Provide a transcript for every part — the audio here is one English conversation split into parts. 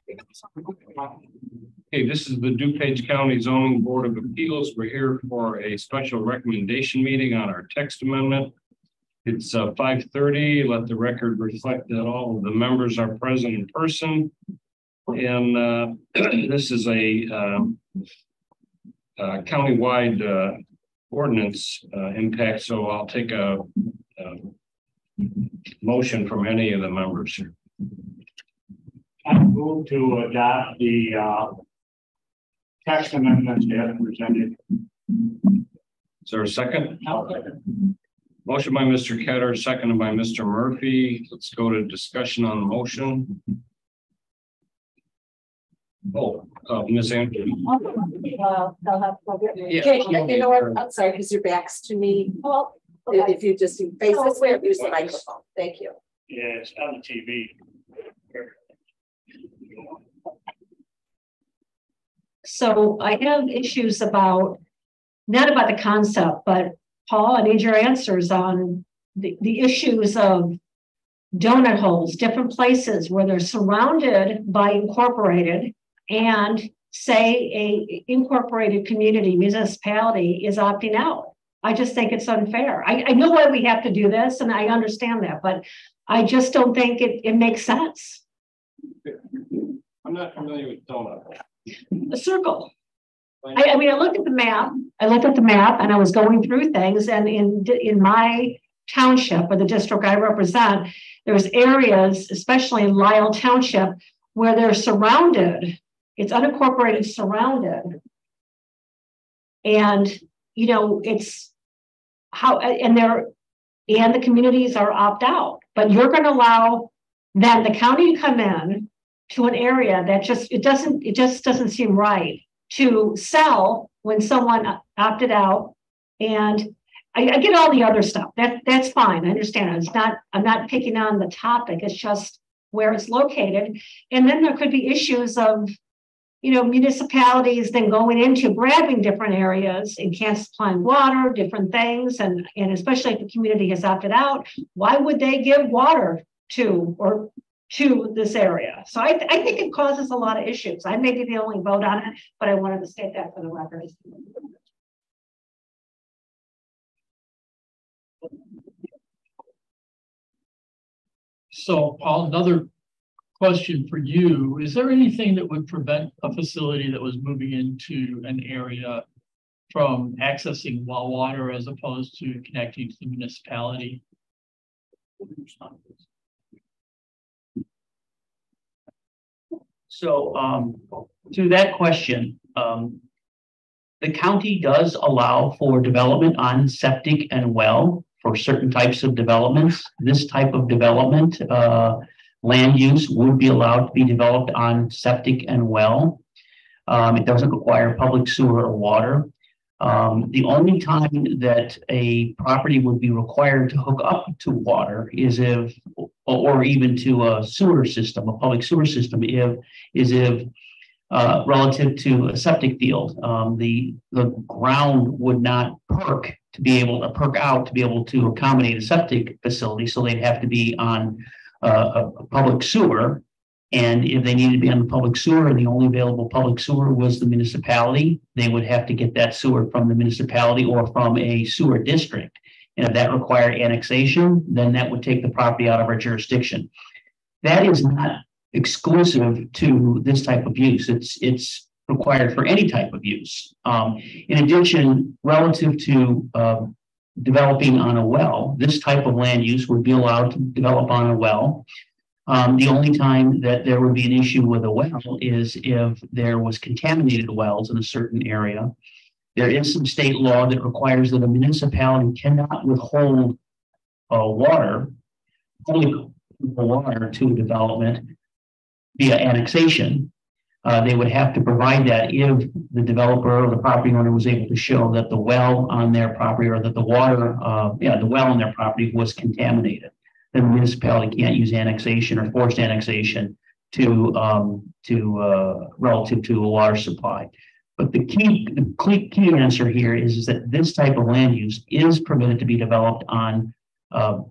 Okay, this is the DuPage County Zoning Board of Appeals. We're here for a special recommendation meeting on our text amendment. It's 5:30. Let the record reflect that all of the members are present in person. And this is a countywide ordinance impact. So I'll take a motion from any of the members here. I move to adopt the text amendments as presented. Is there a second? Motion by Mr. Ketter, seconded by Mr. Murphy. Let's go to discussion on the motion. Ms. Andrews. They'll have you know what? I'm sorry, because your back's to me. Oh, okay. If you just face this way, use the microphone. Thank you. Yeah, it's on the TV. So I have issues about, not about the concept, but Paul, I need your answers on the issues of donut holes, different places where they're surrounded by incorporated, and say a incorporated community municipality is opting out. I just think it's unfair. I know why we have to do this, and I understand that, but I just don't think it makes sense. I'm not familiar with donut. The circle. I mean, I looked at the map. And I was going through things, and in my township or the district I represent, there's areas, especially in Lyle Township, where they're surrounded. It's unincorporated, surrounded, and you know it's how and the communities are opt out. But you're going to allow then the county to come in to an area that it just doesn't seem right to sell when someone opted out. And I get all the other stuff. That's fine. I understand. I'm not picking on the topic. It's just where it's located. And then there could be issues of, municipalities then going into grabbing different areas and can't supply water, different things. And especially if the community has opted out, why would they give water to this area? So I think it causes a lot of issues. I may be the only vote on it, but I wanted to state that for the record. So, Paul, another question for you. Is there anything that would prevent a facility that was moving into an area from accessing well water as opposed to connecting to the municipality? So to that question, the county does allow for development on septic and well for certain types of developments. This type of development, land use would be allowed to be developed on septic and well. It doesn't require public sewer or water. The only time that a property would be required to hook up to water is if, or even to a sewer system, a public sewer system, if relative to a septic field, the ground would not perk out to be able to accommodate a septic facility. So they'd have to be on a public sewer. And if they needed to be on the public sewer and the only available public sewer was the municipality, they would have to get that sewer from the municipality or from a sewer district. And if that required annexation, then that would take the property out of our jurisdiction. That is not exclusive to this type of use. It's required for any type of use. In addition, relative to developing on a well, this type of land use would be allowed to develop on a well. The only time that there would be an issue with a well is if there was contaminated wells in a certain area. There is some state law that requires that a municipality cannot withhold water to a development via annexation. They would have to provide that if the developer or the property owner was able to show that the well on their property or that the well on their property was contaminated. Then the municipality can't use annexation or forced annexation to relative to a water supply. But the key answer here is that this type of land use is permitted to be developed on a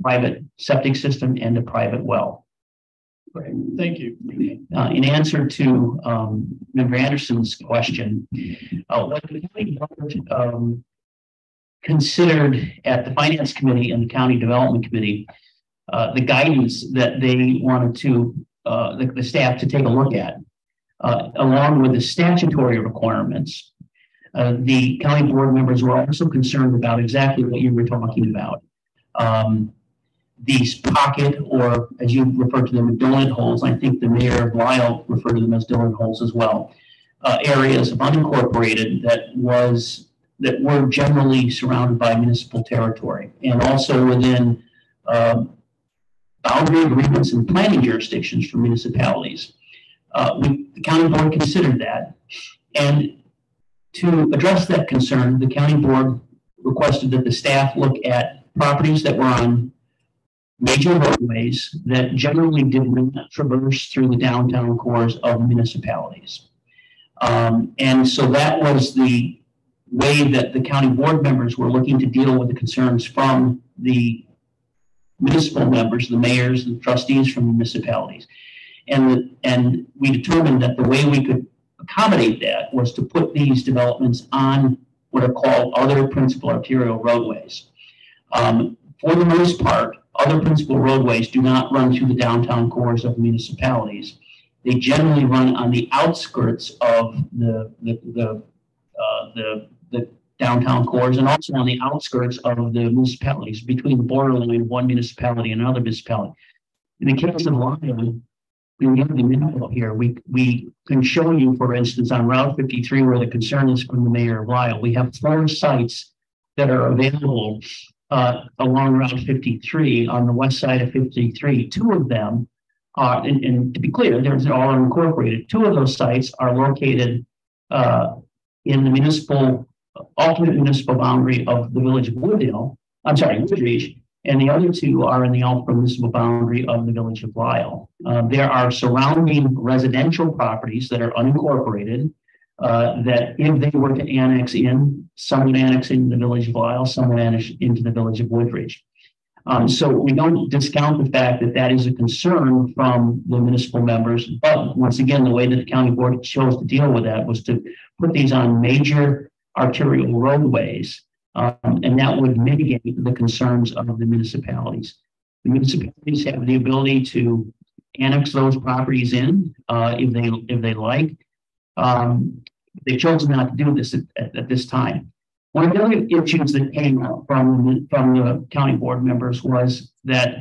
private septic system and a private well. Great, thank you. In answer to Member Anderson's question, what the county board considered at the Finance Committee and the County Development Committee, the guidance that they wanted to the staff to take a look at, along with the statutory requirements. The county board members were also concerned about exactly what you were talking about. These pocket, or as you refer to them, donut holes. I think the mayor of Lyle referred to them as donut holes as well. Areas of unincorporated that were generally surrounded by municipal territory, and also within boundary agreements and planning jurisdictions for municipalities. The county board considered that, and to address that concern, the county board requested that the staff look at properties that were on major roadways that generally did not traverse through the downtown cores of municipalities. And so that was the way that the county board members were looking to deal with the concerns from the municipal members, the mayors, the trustees from municipalities. And we determined that the way we could accommodate that was to put these developments on what are called other principal arterial roadways. For the most part, other principal roadways do not run through the downtown cores of municipalities. They generally run on the outskirts of the downtown cores, and also on the outskirts of the municipalities, between the borderline of one municipality and another municipality. In the case of Lyon, we have the map here. We can show you, for instance, on Route 53, where the concern is from the mayor of Lyle. We have 4 sites that are available along Route 53 on the west side of 53. 2 of them are, and to be clear, they're all incorporated. 2 of those sites are located in the alternate municipal boundary of the village of Woodridge, and the other 2 are in the alternate municipal boundary of the village of Lyle. There are surrounding residential properties that are unincorporated that if they were to annex in, some would annex into the village of Lyle, some would annex into the village of Woodridge. So we don't discount the fact that that is a concern from the municipal members, but once again, the way that the county board chose to deal with that was to put these on major arterial roadways, and that would mitigate the concerns of the municipalities. The municipalities have the ability to annex those properties in if they like. They've chosen not to do this at this time. One of the other issues that came up from the county board members was that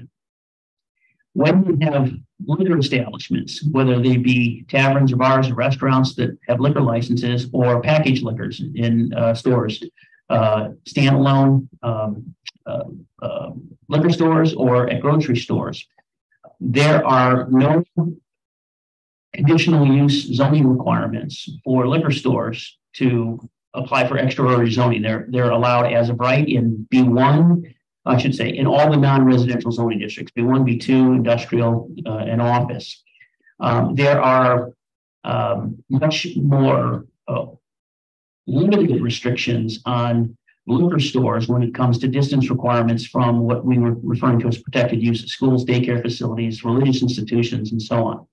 when you have liquor establishments, whether they be taverns or bars or restaurants that have liquor licenses, or packaged liquors in stores, standalone liquor stores or at grocery stores, there are no conditional use zoning requirements for liquor stores to apply for extraordinary zoning. They're allowed as of right in B1, I should say, in all the non-residential zoning districts, B1, B2, industrial, and office. There are much more limited restrictions on liquor stores when it comes to distance requirements from what we were referring to as protected use, schools, daycare facilities, religious institutions, and so on.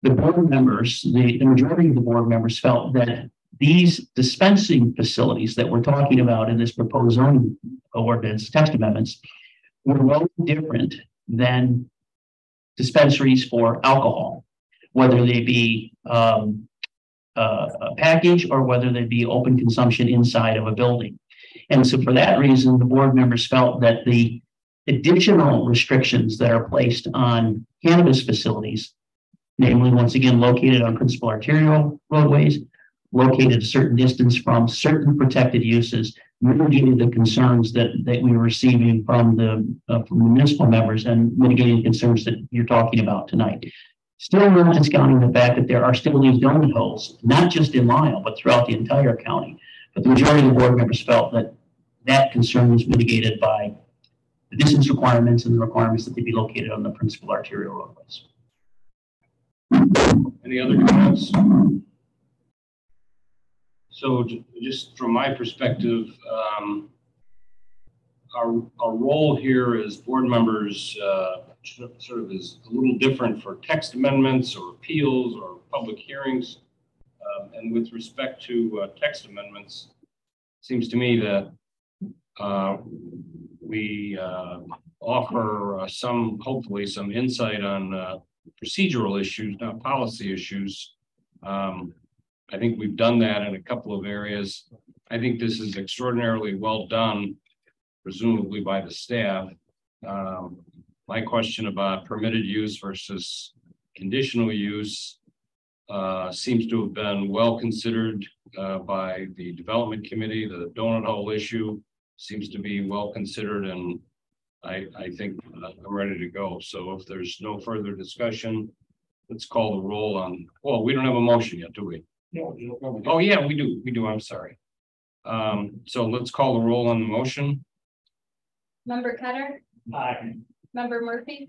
The board members, the majority of the board members felt that these dispensing facilities that we're talking about in this proposed zoning ordinance text amendments were no different than dispensaries for alcohol, whether they be a package or whether they be open consumption inside of a building. And so for that reason, the board members felt that the additional restrictions that are placed on cannabis facilities, namely, once again, located on principal arterial roadways, located a certain distance from certain protected uses, mitigated the concerns that we were receiving from the municipal members and mitigating the concerns that you're talking about tonight. Still not discounting the fact that there are still these donut holes, not just in Lyle, but throughout the entire county. But the majority of the board members felt that that concern was mitigated by the distance requirements and the requirements that they be located on the principal arterial roadways. Any other comments? So just from my perspective, our role here as board members sort of is a little different for text amendments or appeals or public hearings. And with respect to text amendments, seems to me that we offer hopefully some insight on procedural issues, not policy issues. I think we've done that in a couple of areas. I think this is extraordinarily well done, presumably by the staff. My question about permitted use versus conditional use seems to have been well considered by the development committee. The donut hole issue seems to be well considered, and I think I'm ready to go. So if there's no further discussion, let's call the roll on, well, we don't have a motion yet, do we? No, Oh, yeah, we do, I'm sorry. So let's call the roll on the motion. Member Cutter, aye. member Murphy,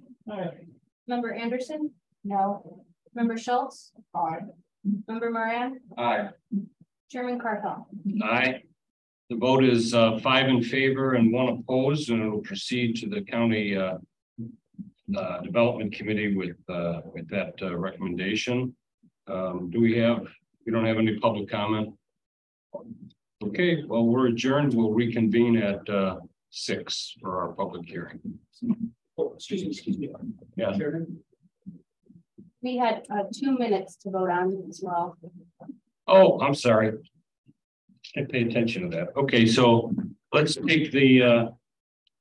member Anderson, No. member Schultz, Aye. member Moran, Aye. Chairman Carthon. Aye. The vote is 5 in favor and 1 opposed, and it'll proceed to the county development committee with that recommendation. We don't have any public comment. Okay, well, we're adjourned. We'll reconvene at 6 for our public hearing. Excuse me. Yeah. We had 2 minutes to vote on as well. Oh, I'm sorry. I pay attention to that. Okay, so let's take the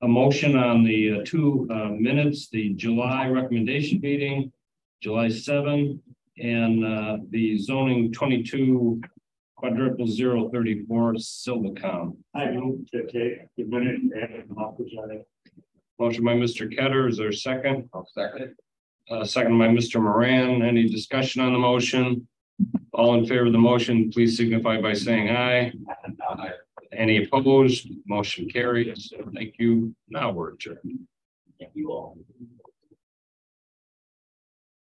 a motion on the 2 minutes, the July recommendation meeting, July 7, and the zoning 22/00034 Silvacom. I move to take the minute and I'll present it. Motion by Mr. Ketter. Is there a second? I'll second. Second by Mr. Moran. Any discussion on the motion? All in favor of the motion, please signify by saying aye. Aye. Any opposed? Motion carries. Thank you. Now we're adjourned. Thank you all.